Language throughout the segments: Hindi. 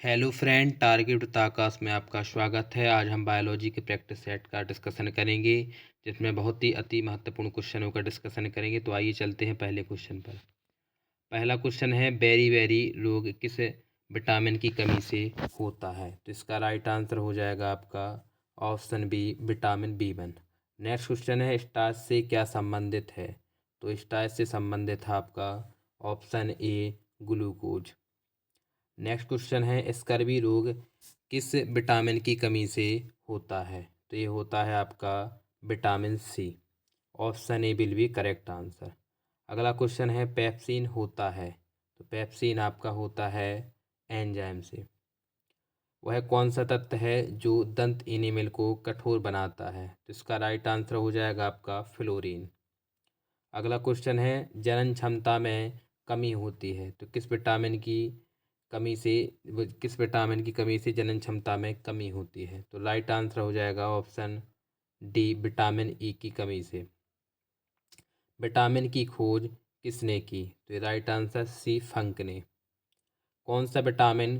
हेलो फ्रेंड, टारगेट विद आकाश में आपका स्वागत है। आज हम बायोलॉजी के प्रैक्टिस सेट का डिस्कशन करेंगे, जिसमें बहुत ही अति महत्वपूर्ण क्वेश्चनों का डिस्कशन करेंगे। तो आइए चलते हैं पहले क्वेश्चन पर। पहला क्वेश्चन है, बेरी बेरी रोग किस विटामिन की कमी से होता है? तो इसका राइट आंसर हो जाएगा आपका option B, vitamin B1। Next question है, स्टार्च से क्या संबंधित है? तो स्टार्च से संबंधित है आपका option A, glucose. Next question है, स्कर्वी रोग किस विटामिन की कमी से होता है? तो ये होता है आपका vitamin C. Option A will be correct answer. अगला क्वेश्चन है, पेप्सिन होता है? तो पेप्सिन आपका होता है एंजाइम से। वह कौन सा तत्व है जो दंत इनेमल को कठोर बनाता है? तो इसका राइट आंसर हो जाएगा आपका फ्लोरीन। अगला क्वेश्चन है, जनन क्षमता में कमी होती है? तो किस विटामिन की कमी से जनन क्षमता में कमी होती है? तो राइट आंसर हो जाएगा ऑप्शन डी, विटामिन ई की कमी से। विटामिन की खोज किसने की? तो राइट आंसर सी, फंक ने। कौन सा विटामिन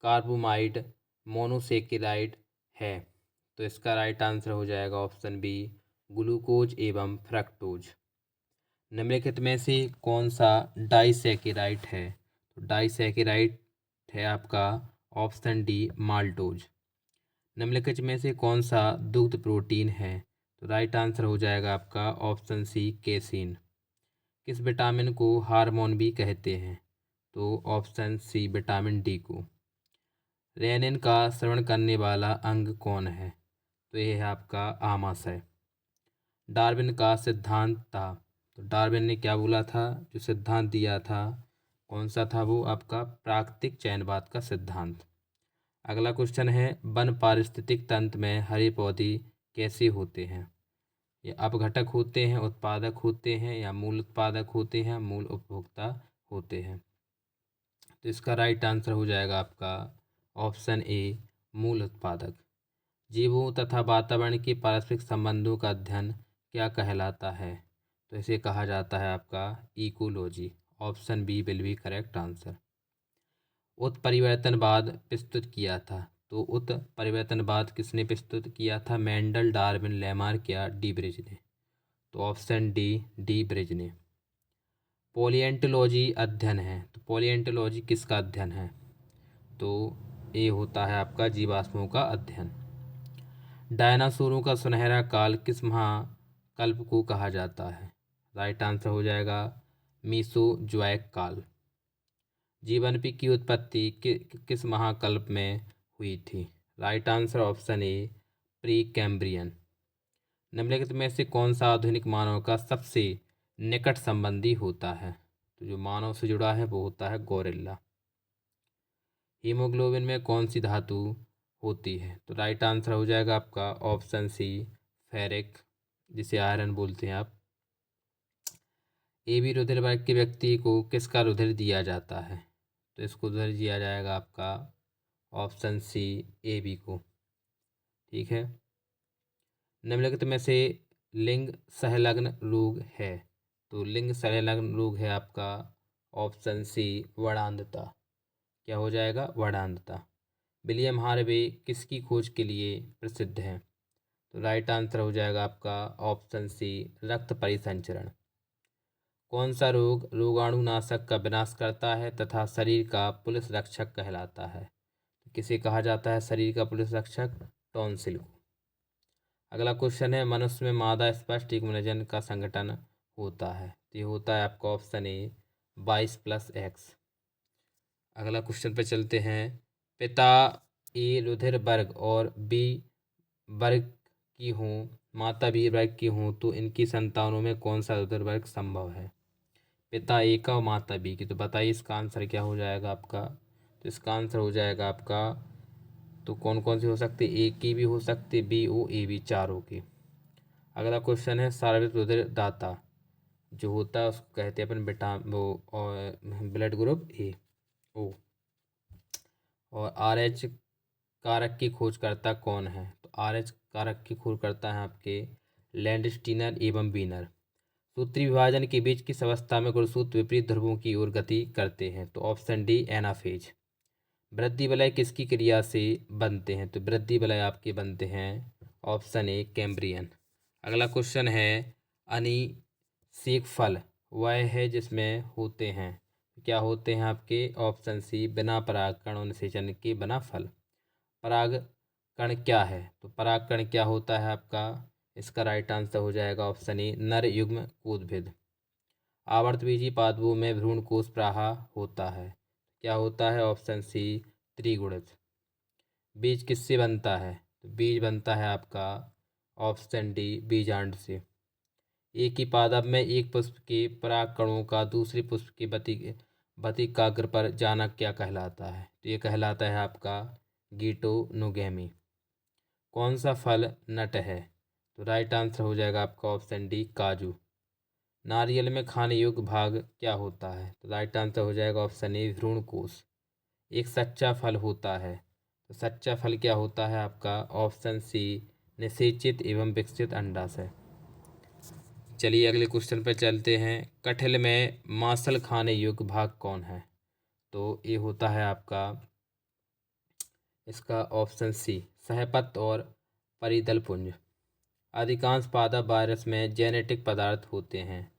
कार्बोमाइड मोनोसेकेराइड है? तो इसका राइट आंसर हो जाएगा ऑप्शन बी, ग्लूकोज एवं फ्रक्टोज। निम्नलिखित में से कौन सा डाइसैकेराइड है? तो डाइसैकेराइड है आपका ऑप्शन डी, माल्टोज। निम्नलिखित में से कौन सा दुग्ध प्रोटीन है? तो राइट आंसर हो जाएगा आपका ऑप्शन सी, केसीन। किस विटामिन को हार्मोन भी कहते हैं? तो ऑप्शन सी, विटामिन डी को। रेनिन का श्रवण करने वाला अंग कौन है? तो ये है आपका आमाशय। डार्विन का सिद्धांत था? तो डार्विन ने क्या बोला था? जो सिद्धांत दिया था कौन सा था? वो आपका प्राकृतिक चयनवाद का सिद्धांत। अगला क्वेश्चन है, वन पारिस्थितिक तंत्र में हरे पौधे कैसे होते हैं? ये अपघटक होते हैं, उत्पादक होते हैं, या मूल उत्पादक होते हैं, मूल उपभोक्ता होते हैं? तो इसका राइट आंसर हो जाएगा आपका ऑप्शन ए, मूल उत्पादक। जीवों तथा वातावरण के पारस्परिक संबंधों का अध्ययन क्या कहलाता है? तो इसे कहा जाता है आपका ecology. Option B will be correct answer. उत्परिवर्तनवाद प्रस्तुत किया था? तो उत्परिवर्तनवाद किसने प्रस्तुत किया था? मेंडल, डार्विन, लेमार्क या डी ब्रिज ने? तो ऑप्शन डी, डी ब्रिज ने। पोलिएंटोलॉजी अध्ययन है? तो पोलिएंटोलॉजी किसका अध्ययन है? तो ये होता है आपका जीवाश्मों का अध्ययन। डायनासोरों का सुनहरा काल किस महाकल्प को कहा जाता है? राइट आंसर हो जाएगा मीसोजोइक काल। जीवन की उत्पत्ति किस महाकल्प में हुई थी? राइट आंसर ऑप्शन ए, प्री कैम्ब्रियन। निम्नलिखित में से कौन सा आधुनिक मानव का सबसे निकट संबंधी होता है? तो जो मानव से जुड़ा है वो होता है गोरिल्ला। हीमोग्लोबिन में कौन सी धातु होती है? तो राइट आंसर हो जाएगा आपका ऑप्शन सी, फेरिक, जिसे आयरन बोलते हैं आप। ए बी रुधिर वर्ग के व्यक्ति को किसका रुधिर दिया जाता है? तो इसको रुधिर दिया जाएगा आपका ऑप्शन सी, ए बी को। ठीक है। निम्नलिखित में से लिंग संलग्न रोग है? तो लिंग संलग्न रोग है आपका ऑप्शन सी, वर्णांधता। क्या हो जाएगा? वर्णांधता। विलियम हार्वे किसकी खोज के लिए प्रसिद्ध है? तो राइट आंसर हो जाएगा आपका ऑप्शन सी, रक्त परिसंचरण। कौन सा रोग रोगाणुनाशक का विनाश करता है तथा शरीर का पुलिस रक्षक कहलाता है? तो किसे कहा जाता है शरीर का पुलिस रक्षक? टॉन्सिल को। अगला क्वेश्चन है, मनुष्य में मादा स्पष्ट युग्मनजन का संगठन होता है? तो ये होता है आपका ऑप्शन ए, 22+X। अगला क्वेश्चन पे चलते हैं, पिता ए रुधिर वर्ग और बी वर्ग की हों, माता बी वर्ग की हों, तो इनकी संतानों में कौन सा रुधिर वर्ग संभव है? पिता ए का और माता बी की। तो बताइए इसका आंसर क्या हो जाएगा आपका? तो इसका आंसर हो जाएगा आपका, तो कौन कौन सी हो सकती है? ए की भी हो सकती, बी, ओ, ए, बी, चारों की। अगला क्वेश्चन है, सार्वत्रिक रुधिर दाता जो होता है उसको कहते हैं अपन बेटा वो और ब्लड ग्रुप ए, ओ। और आर एच कारक की खोजकर्ता कौन है? तो आर एच कारक की खोज करता है आपके लैंडस्टीनर एवं बीनर। सूत्री विभाजन के बीच किस अवस्था में गुणसूत्र विपरीत ध्रुवों की ओर गति करते हैं? तो ऑप्शन डी, एनाफेज। वृद्धि वलय किसकी क्रिया से बनते हैं? तो वृद्धि वलय आपके बनते हैं ऑप्शन ए कैम्ब्रियन। अगला क्वेश्चन है अनिषेक फल वह है जिसमें होते हैं, क्या होते हैं आपके? ऑप्शन सी बिना परागकण और निषेचन के बना फल। परागकण क्या है? तो परागकण क्या होता है आपका? इसका राइट आंसर हो जाएगा ऑप्शन ए नर युग्म कूदभिद। आवर्तबीजी पादपों में भ्रूणकोश प्राह होता है, क्या होता है? ऑप्शन सी त्रिगुणित। बीज किससे बनता है? तो बीज बनता है आपका ऑप्शन डी बीजांड से। एक ही पादप में एक पुष्प के परागकणों का दूसरे पुष्प के बतिकाग्र पर जाना क्या कहलाता है? तो ये कहलाता है आपका गीटोनोगेमी। कौन सा फल नट है? तो राइट आंसर हो जाएगा आपका ऑप्शन डी काजू। नारियल में खाने योग्य भाग क्या होता है? तो राइट आंसर हो जाएगा ऑप्शन ए भ्रूणकोश। एक सच्चा फल होता है, तो सच्चा फल क्या होता है आपका? ऑप्शन सी निषेचित एवं विकसित अंडाशय। चलिए अगले क्वेश्चन पर चलते हैं। कटहल में मांसल खाने योग्य भाग कौन है? तो ये होता है आपका इसका ऑप्शन सी सहपत्र और परिदल पुंज। अधिकांश पादप वायरस में जेनेटिक पदार्थ होते हैं,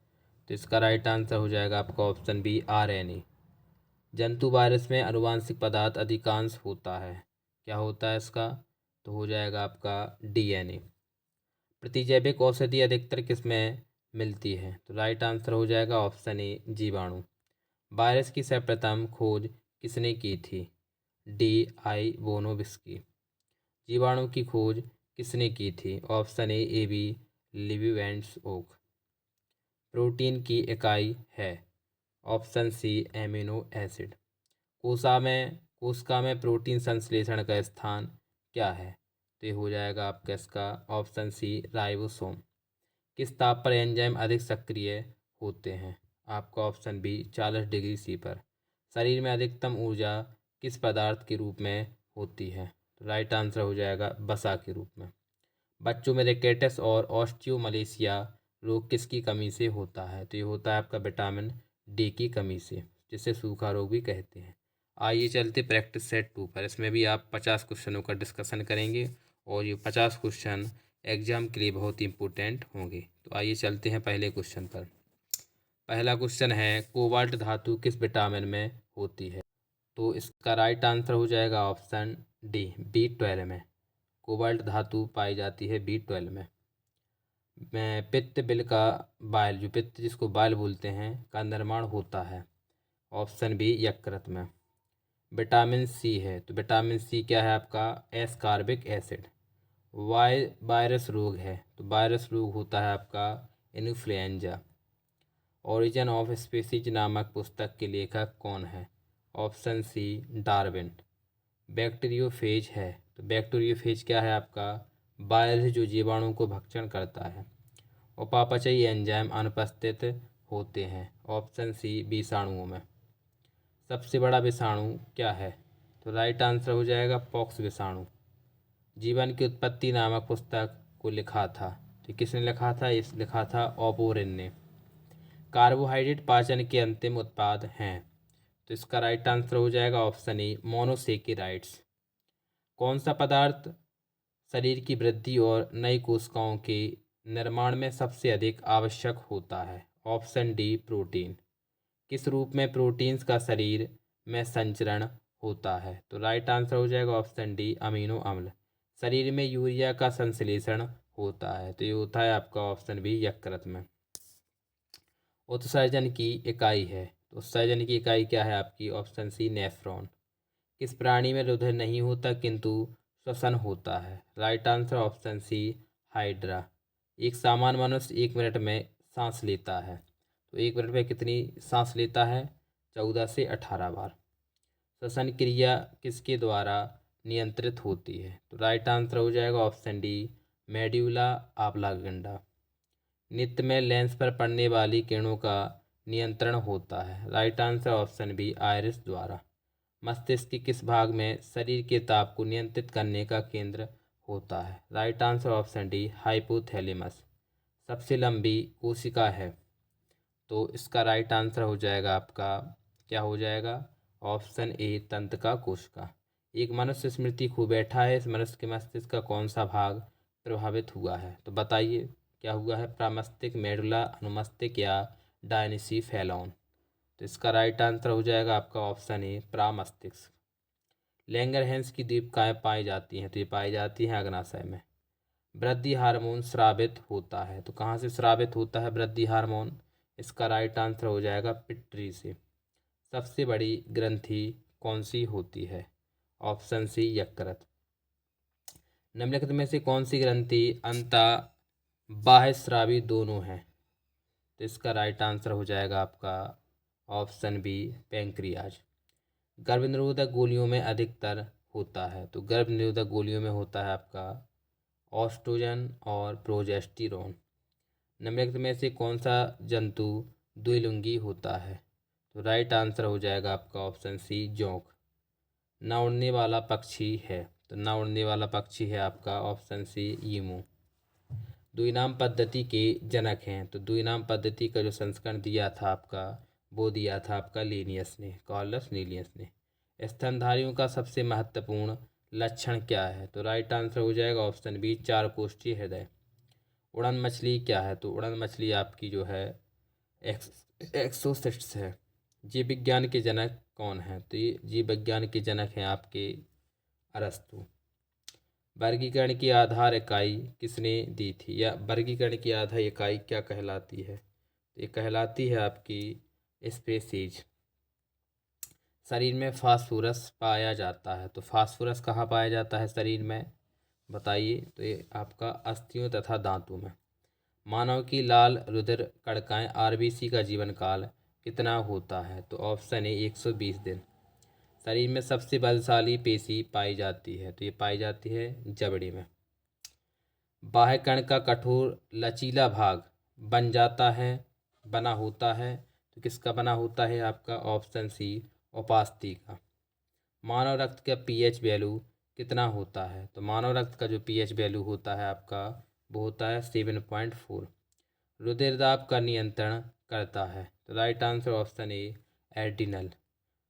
तो इसका राइट आंसर हो जाएगा आपका ऑप्शन बी आरएनए। जंतु वायरस में अनुवांशिक पदार्थ अधिकांश होता है, क्या होता है इसका? तो हो जाएगा आपका डीएनए। प्रतिजैविक औषधि अधिकतर किसमें मिलती है? तो राइट आंसर हो जाएगा ऑप्शन ए जीवाणु। वायरस की सर्वप्रथम खोज किसने की थी? D Ivanovsky. जीवाणु की खोज किसने की थी? Option A B Leeuwenhoek. प्रोटीन की इकाई है, ऑप्शन सी एमिनो एसिड। कोशिका में प्रोटीन संश्लेषण का स्थान क्या है? तो ये हो जाएगा आपका इसका ऑप्शन सी राइबोसोम। किस ताप पर एंजाइम अधिक सक्रिय होते हैं? आपका ऑप्शन बी 40 डिग्री सी पर। शरीर में अधिकतम ऊर्जा किस पदार्थ के रूप में होती है? तो राइट आंसर हो जाएगा वसा के रूप में। बच्चों में रिकेटस और ऑस्टियोमलेशिया रोग किसकी कमी से होता है? तो ये होता है आपका विटामिन डी की कमी से, जिसे सूखा रोग भी कहते हैं। आइए चलते प्रैक्टिस सेट 2 पर। इसमें भी आप 50 क्वेश्चनों का डिस्कशन करेंगे और ये 50 क्वेश्चन एग्जाम के लिए बहुत ही इंपॉर्टेंट होंगे। तो आइए चलते हैं पहले क्वेश्चन पर। पहला क्वेश्चन है कोबाल्ट धातु किस विटामिन में होती है? तो इसका राइट आंसर हो जाएगा ऑप्शन डी B12 में। कोबाल्ट धातु पाई जाती है B12 में। पित्त बिल का बाइल, जो पित्त जिसको बाइल बोलते हैं, का निर्माण होता है, ऑप्शन बी यकृत में। विटामिन सी है, तो विटामिन सी क्या है आपका? Ascorbic acid. वायरस रोग है, तो वायरस रोग होता है आपका इन्फ्लुएंजा। ओरिजिन ऑफ स्पीसीज नामक पुस्तक के लेखक कौन है? ऑप्शन सी डार्विन। बैक्टीरियोफेज है, तो बैक्टीरियोफेज क्या है आपका? वायरस जो जीवाणु को भक्षण करता है। उपापचयी एंजाइम अनुपस्थित होते हैं, ऑप्शन सी विषाणुओं में। सबसे बड़ा विषाणु क्या है? तो राइट आंसर हो जाएगा पॉक्स विषाणु। जीवन की उत्पत्ति नामक पुस्तक को लिखा था, तो किसने लिखा था? इस लिखा था ओपोरिन ने। कार्बोहाइड्रेट पाचन के अंतिम उत्पाद हैं, तो इसका राइट आंसर हो जाएगा ऑप्शन ए मोनोसेकेराइड्स। कौन सा पदार्थ शरीर की वृद्धि और नई कोशिकाओं के निर्माण में सबसे अधिक आवश्यक होता है? Option D protein. किस रूप में प्रोटीन्स का शरीर में संचरण होता है? तो राइट आंसर हो जाएगा ऑप्शन डी अमीनो अम्ल। शरीर में यूरिया का संश्लेषण होता है, तो ये होता है आपका ऑप्शन बी यकृत में। उत्सर्जन की इकाई है, तो उत्सर्जन की इकाई क्या है आपकी? Option C nephron. किस प्राणी में रुधिर नहीं होता किंतु श्वसन होता है? Right answer option C hydra. एक सामान्य मनुष्य 1 मिनट में सांस लेता है, तो 1 मिनट में कितनी सांस लेता है? 14 से 18 बार। श्वसन क्रिया किसके द्वारा नियंत्रित होती है? तो राइट आंसर हो जाएगा ऑप्शन डी मेड्यूला ऑब्लांगा। नित्य में लेंस पर पड़ने वाली किरणों का नियंत्रण होता है, right answer option B iris द्वारा। मस्तिष्क के किस भाग में शरीर के ताप को नियंत्रित करने का केंद्र होता है? Right answer option D hypothalamus. सबसे लंबी कोशिका है, तो इसका राइट आंसर हो जाएगा आपका क्या हो जाएगा? ऑप्शन ए तंत्रिका कोशिका। एक मनुष्य स्मृति खो बैठा है, इस मनुष्य के मस्तिष्क का कौन सा भाग प्रभावित हुआ है? तो बताइए क्या हुआ है, प्रामस्तिष्क, मेडुला, अनुमस्तिष्क या डायनिसिफेलॉन? तो इसका राइट आंसर हो जाएगा आपका ऑप्शन ए प्रामस्तिष्क। लैंगरहैंस की दीपिकाएँ पाई जाती हैं, तो ये पाई जाती हैं अग्नाशय में। वृद्धि हार्मोन स्रावित होता है, तो कहाँ से स्रावित होता है वृद्धि हार्मोन? इसका राइट आंसर हो जाएगा पिट्यूटरी से। सबसे बड़ी ग्रंथि कौन सी होती है? ऑप्शन सी यकृत। निम्नलिखित में से कौन सी ग्रंथि अंतः बाह्यस्रावी दोनों है? तो इसका राइट आंसर हो जाएगा आपका ऑप्शन बी पैंक्रियाज। गर्भनिरोधक गोलियों में अधिकतर होता है, तो गर्भनिरोधक गोलियों में होता है आपका ऑस्ट्रोजन और प्रोजेस्टेरोन। निम्नलिखित में से कौन सा जंतु द्विलिंगी होता है? तो राइट आंसर हो जाएगा आपका ऑप्शन सी जोंक। न उड़ने वाला पक्षी है, तो न उड़ने वाला पक्षी है आपका ऑप्शन सी ईमू। द्विनाम पद्धति के जनक हैं, तो द्विनाम पद्धति का जो संस्करण दिया था आपका, वो दिया था आपका लीनियस ने, कार्लस लीनियस ने। स्तनधारियों का सबसे महत्वपूर्ण लक्षण क्या है? तो राइट आंसर हो जाएगा ऑप्शन बी चार कोष्ठीय हृदय। उड़न मछली क्या है? तो उड़न मछली आपकी जो है एक्सोसिस्ट्स है। जीव विज्ञान के जनक कौन है? तो ये जीव विज्ञान के जनक हैं आपके अरस्तु। वर्गीकरण की आधार इकाई किसने दी थी, या वर्गीकरण की आधार इकाई क्या कहलाती है? तो ये कहलाती है आपकी स्पेसीज। शरीर में फास्फोरस पाया जाता है, तो फास्फोरस कहाँ पाया जाता है शरीर में? बताइए। तो ये आपका अस्थियों तथा दांतों में। मानव की लाल रुधिर कणिकाएं आरबीसी का जीवन काल कितना होता है? तो ऑप्शन ए 120 दिन। शरीर में सबसे बलशाली पेशी पाई जाती है, तो ये पाई जाती है जबड़े में। बाह्य कण का कठोर लचीला भाग बन जाता है, बना होता है, तो किसका बना होता है? आपका ऑप्शन सी उपास्थि का। मानव रक्त का पीएच वैल्यू कितना होता है? तो मानव रक्त का जो पीएच वैल्यू होता है आपका, वो होता है 7.4। रुधिर दाब का नियंत्रण करता है, तो right answer option A adrenal.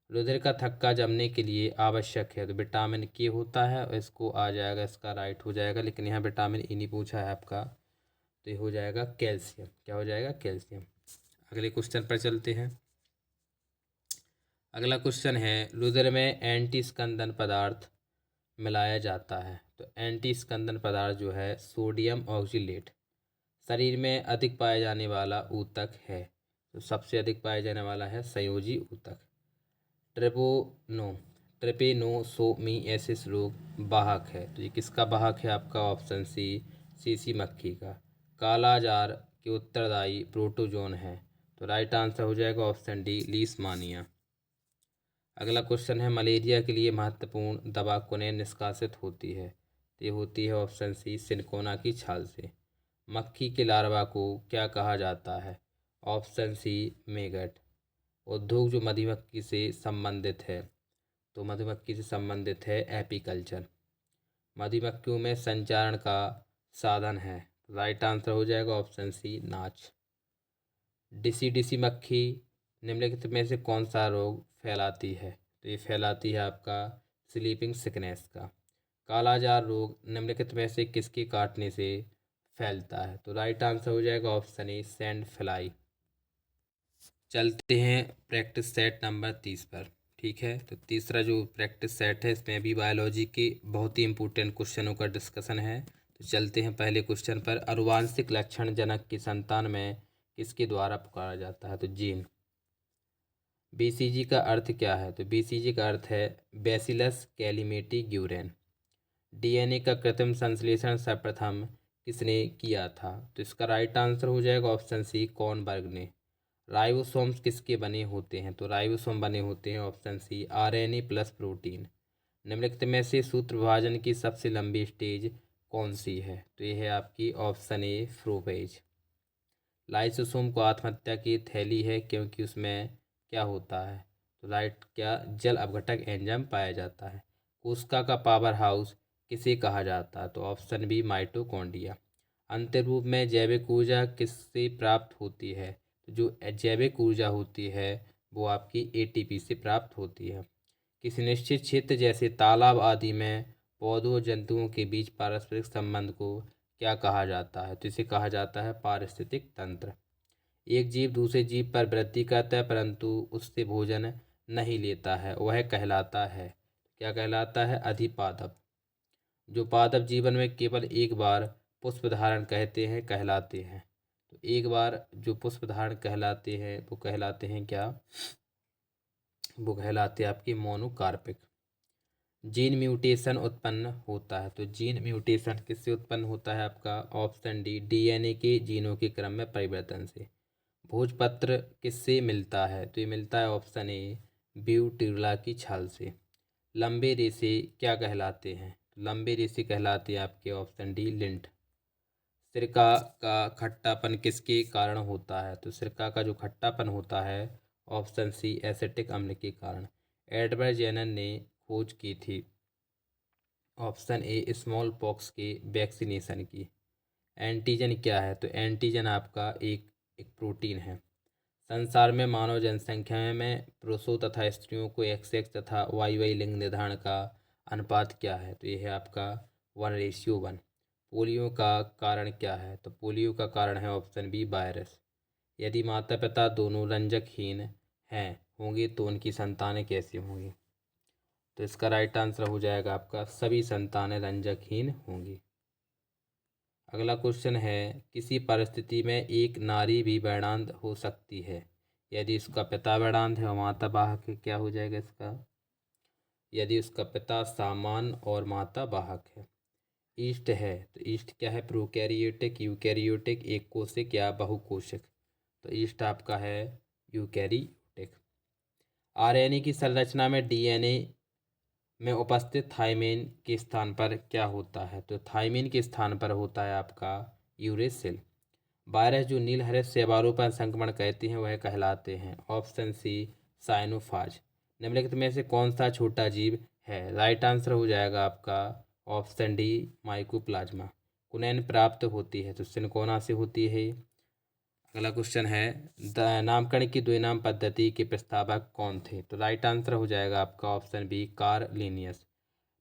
रुधिर का थक्का जमने के लिए आवश्यक है, तो विटामिन के होता है, और इसको आ जाएगा, इसका राइट हो जाएगा, लेकिन यहाँ विटामिन ई नहीं पूछा है आपका, तो ये हो जाएगा कैल्शियम। क्या हो जाएगा? कैल्शियम। अगले क्वेश्चन पर चलते हैं। अगला क्वेश्चन है, रुधिर में एंटी स्कंदन पदार्थ मिलाया जाता है, तो एंटी स्कंदन पदार्थ जो है सोडियम ऑक्सीलेट। शरीर में अधिक पाया जाने वाला ऊतक है, तो सबसे अधिक पाया जाने वाला है संयोजी ऊतक। ट्रेपेनोसोमियासिस रोग वाहक है, तो ये किसका वाहक है? आपका ऑप्शन सी सीसी मक्खी का। काला जार के उत्तरदायी प्रोटोजोन है, तो राइट आंसर हो जाएगा ऑप्शन डी लीशमानिया। अगला क्वेश्चन है, मलेरिया के लिए महत्वपूर्ण दवा कौन निष्कासित होती है? तो ये होती है ऑप्शन सी सिनकोना की छाल से। मक्खी के लार्वा को क्या कहा जाता है? Option C maggot. उद्योग जो मधुमक्खी से संबंधित है, तो मधुमक्खी से संबंधित है एपीकल्चर। मधुमक्खियों में संचारण का साधन है, राइट आंसर हो जाएगा ऑप्शन सी नाच। डिसी मक्खी निम्नलिखित में से कौन सा रोग फैलाती है? तो ये फैलाती है आपका स्लीपिंग सिकनेस का। कालाजार रोग निम्नलिखित में से किसके काटने से फैलता है? तो राइट आंसर हो जाएगा ऑप्शन ए सैंड फ्लाई। चलते हैं प्रैक्टिस सेट नंबर 30 पर। ठीक है, तो तीसरा जो प्रैक्टिस सेट है, इसमें भी बायोलॉजी के बहुत ही इंपॉर्टेंट क्वेश्चनों का डिस्कशन है। तो चलते हैं पहले क्वेश्चन पर। आनुवांशिक लक्षण जनक की संतान में किसके द्वारा पुकारा जाता है? तो जीन। बीसीजी का अर्थ क्या है? तो बीसीजी का अर्थ है बैसिलस कैलिमेटी ग्यूरेन। डीएनए का कृत्रिम संश्लेषण सर्वप्रथम किसने किया था? तो इसका राइट आंसर हो जाएगा ऑप्शन सी कॉर्नबर्ग ने। राइबोसोम्स किसके बने होते हैं? तो राइबोसोम बने होते हैं option C RNA plus protein. निम्नलिखित में से सूत्र विभाजन की सबसे लंबी स्टेज कौन सी है? तो ये है आपकी ऑप्शन ए प्रोफेज। लाइसोसोम को आत्महत्या की थैली है क्योंकि उसमें क्या होता है? तो राइट क्या जल अपघटक एंजाइम पाया जाता है। कोशिका का पावर हाउस किसे कहा जाता है? तो ऑप्शन बी माइटोकॉन्ड्रिया। अंतिम रूप में जैविक ऊर्जा किससे प्राप्त होती है? तो जो जैविक ऊर्जा होती है वो आपकी ATP से प्राप्त होती है। किसी निश्चित क्षेत्र जैसे तालाब आदि में पौधों और जंतुओं के बीच पारस्परिक संबंध को क्या कहा जाता है? तो इसे कहा जाता है पारिस्थितिक तंत्र। एक जीव दूसरे जीव पर वृद्धि करता है परंतु उससे भोजन नहीं लेता है, वह कहलाता है, क्या कहलाता है? अधिपादप। जो पादप जीवन में केवल एक बार पुष्प धारण कहते हैं कहलाते हैं। तो एक बार जो पुष्प धारण कहलाते हैं वो कहलाते हैं क्या? वो कहलाते हैं आपके मोनोकार्पिक। जीन म्यूटेशन उत्पन्न होता है, तो जीन म्यूटेशन किससे उत्पन्न होता है आपका? ऑप्शन डी, DNA के जीनों के क्रम में परिवर्तन से। भोजपत्र किससे मिलता है? तो ये मिलता है ऑप्शन ए, ब्यूटिरुला की छाल से। लंबे रेशे क्या कहलाते हैं? लंबे रेशे कहलाते हैं आपके ऑप्शन डी, लिंट। सिरका का खट्टापन किसके कारण होता है? तो सिरका का जो खट्टापन होता है ऑप्शन सी, एसिटिक अम्ल के कारण। एडवर्ड जेनर ने खोज की थी ऑप्शन ए, स्मॉल पॉक्स के वैक्सीनेशन की। एंटीजन क्या है? तो एंटीजन आपका एक प्रोटीन है। संसार में मानव जनसंख्या में पुरुषों तथा स्त्रियों को XX तथा YY लिंग निर्धारण का अनुपात क्या है? तो यह है आपका 1:1। पोलियो का कारण क्या है? तो पोलियो का कारण है ऑप्शन बी, वायरस। यदि माता पिता दोनों रंजकहीन हैं होंगे तो उनकी संतानें कैसी होंगी? तो इसका राइट आंसर हो जाएगा आपका, सभी संतानें रंजकहीन होंगी। अगला क्वेश्चन है, किसी परिस्थिति में एक नारी भी वैणांध हो सकती है यदि उसका पिता वैणांध है और माता वाहक है। क्या हो जाएगा इसका? यदि उसका पिता सामान्य और माता वाहक है। ईस्ट है, तो ईस्ट क्या है? प्रोकैरियोटिक, यूकैरियोटिक, एक कोशिक या बहुकोशिक। तो ईस्ट आपका है यूकैरियोटिक। RNA की संरचना में DNA में उपस्थित थाइमिन के स्थान पर क्या होता है? तो थाइमिन के स्थान पर होता है आपका यूरेसिल। वायरस जो नीलहरित शैवालों पर संक्रमण कहते हैं वह कहलाते हैं ऑप्शन सी, साइनोफाज। निम्नलिखित में से कौन सा छोटा जीव है? राइट आंसर हो जाएगा आपका ऑप्शन डी, माइकोप्लाज्मा। कुनैन प्राप्त होती है तो सिनकोना से होती है। अगला क्वेश्चन है, नामकरण की द्विनाम पद्धति के प्रस्तावक कौन थे? तो राइट आंसर हो जाएगा आपका option B, Carl Linnaeus.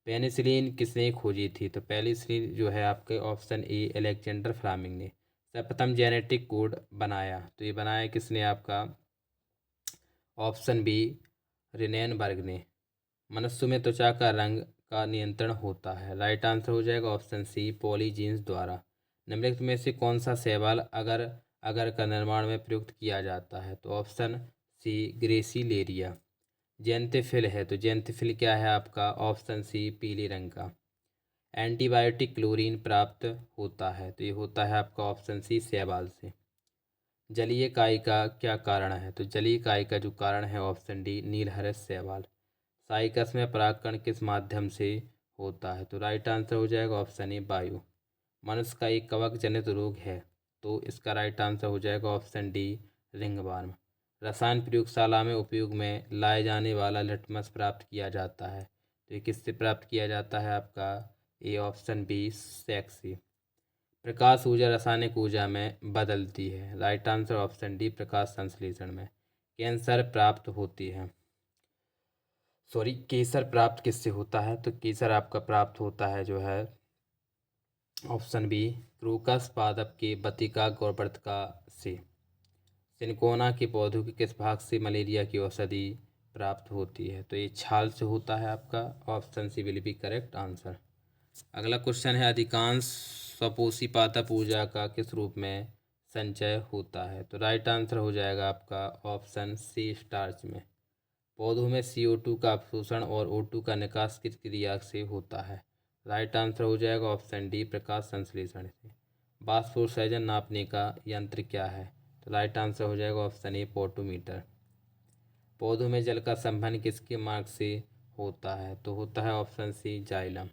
Penicillin किसने खोजी थी? तो पेनिसिलिन जो है आपके ऑप्शन ए, अलेक्जेंडर फ्लेमिंग ने। सर्वप्रथम जेनेटिक कोड बनाया, तो ये बनाया किसने आपका? ऑप्शन बी, रिनेनबर्ग ने। मनुष्य में त्वचा का रंग का नियंत्रण होता है। राइट आंसर हो जाएगा ऑप्शन सी, पॉलीजीन्स द्वारा। निम्नलिखित में से कौन सा शैवाल अगर अगर का निर्माण में प्रयुक्त किया जाता है? तो ऑप्शन सी, ग्रेसिलेरिया। जेंथिफिल है, तो जेंथिफिल क्या है आपका? ऑप्शन सी, पीले रंग का। एंटीबायोटिक क्लोरीन प्राप्त होता है, तो ये होता है आपका ऑप्शन सी, शैवाल से। जलीय काई का क्या कारण है? तो जलीय काई का जो कारण है ऑप्शन डी, नीलहरित शैवाल। साइकस में परागकण किस माध्यम से होता है? तो राइट आंसर हो जाएगा ऑप्शन ए, वायु। मनुष्य का एक कवक जनित रोग है, तो इसका राइट आंसर हो जाएगा ऑप्शन डी, रिंगवर्म। रसायन प्रयोगशाला में उपयोग में लाए जाने वाला लिटमस प्राप्त किया जाता है, तो ये किससे प्राप्त किया जाता है आपका? ए, ऑप्शन बी, सेक्स से। प्रकाश ऊर्जा रासायनिक ऊर्जा में बदलती है। राइट आंसर ऑप्शन डी, प्रकाश संश्लेषण में। कैंसर प्राप्त होती है, सॉरी, केसर प्राप्त किससे होता है? तो केसर आपका प्राप्त होता है जो है ऑप्शन बी, क्रोकस पादप के बतिका गौरवर्तिका से। सिनकोना के पौधों के किस भाग से मलेरिया की औषधि प्राप्त होती है? तो ये छाल से होता है आपका option C will be correct answer. अगला क्वेश्चन है, अधिकांश स्वपोषी पादप ऊर्जा का किस रूप में संचय होता है? तो राइट आंसर हो जाएगा आपका ऑप्शन सी, स्टार्च में। पौधों में CO2 का अवशोषण और O2 का निकास किस क्रिया से होता है? राइट आंसर हो जाएगा ऑप्शन डी, प्रकाश संश्लेषण से। वाष्पोत्सर्जन नापने का यंत्र क्या है? तो राइट आंसर हो जाएगा ऑप्शन ए, पोटोमीटर। पौधों में जल का संवहन किसके मार्ग से होता है? तो होता है ऑप्शन सी, जाइलम।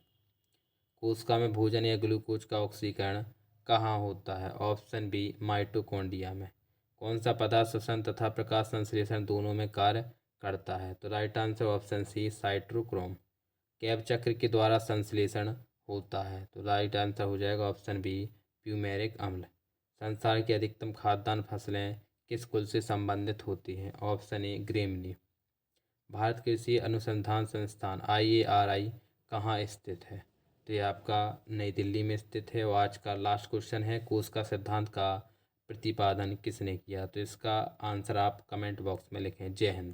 कोशिका में भोजन या ग्लूकोज का ऑक्सीकरण कहाँ होता है? ऑप्शन बी, माइटोकॉन्ड्रिया में। कौन सा पदार्थ श्वसन तथा प्रकाश संश्लेषण दोनों में कार्य करता है? तो right answer option C, cytochrome. Krebs चक्र के द्वारा संश्लेषण होता है, तो राइट आंसर हो जाएगा ऑप्शन बी, प्यूमेरिक अम्ल। संसार की अधिकतम खाद्यान्न फसलें किस कुल से संबंधित होती है? Option A ग्रेमनी। भारत कृषि अनुसंधान संस्थान IARI कहाँ स्थित है? तो ये आपका नई दिल्ली में स्थित है। और आज का लास्ट क्वेश्चन है, कोश का सिद्धांत का प्रतिपादन किसने किया? तो इसका आंसर आप कमेंट बॉक्स में लिखें। जय हिंद।